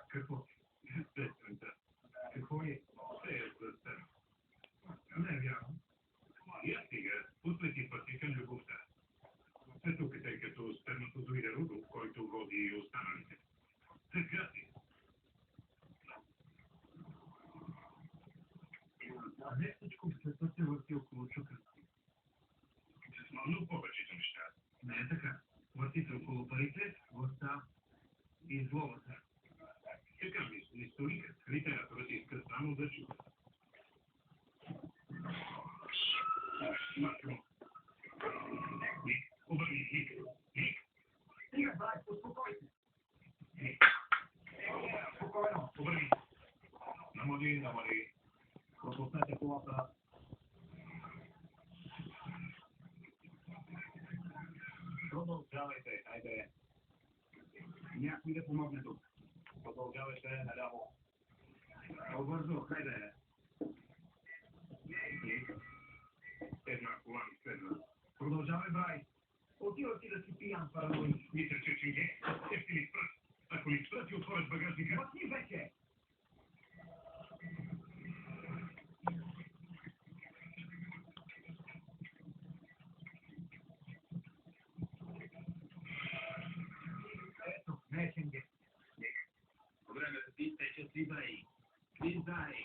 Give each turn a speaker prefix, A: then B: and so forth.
A: Какво? Естествено. Какво е? Е, за не вярвам. Я стига, посвети пъти към любовта. Се тук, тъй като сперматозоида Рудо, който води и останалите. Сега си. А не всичко в света се върти около чуканци. Но повечето неща. Не е така. Върти се около парите, властта и злобата. Така мисли историкът. Литературата иска само да чука. Марко. Ник, обърни, Ник. Ник. Стига, брат, успокойте. Ник. Спокойно, обърни. Намали. Пропуснете колата. Продължавайте, хайде. Някой да помогне тук. Продължавайте наляво. По-бързо, хайде. Една колан, седна. Продължавай, брай. Отива ти да си пиян, параноик. Мисля, че чинге. Ще ни спрат. Ако ни спрат и отворят багажника... Мъкни вече! Ето, не е чинге. Времето ти тече, слизай. Слизай.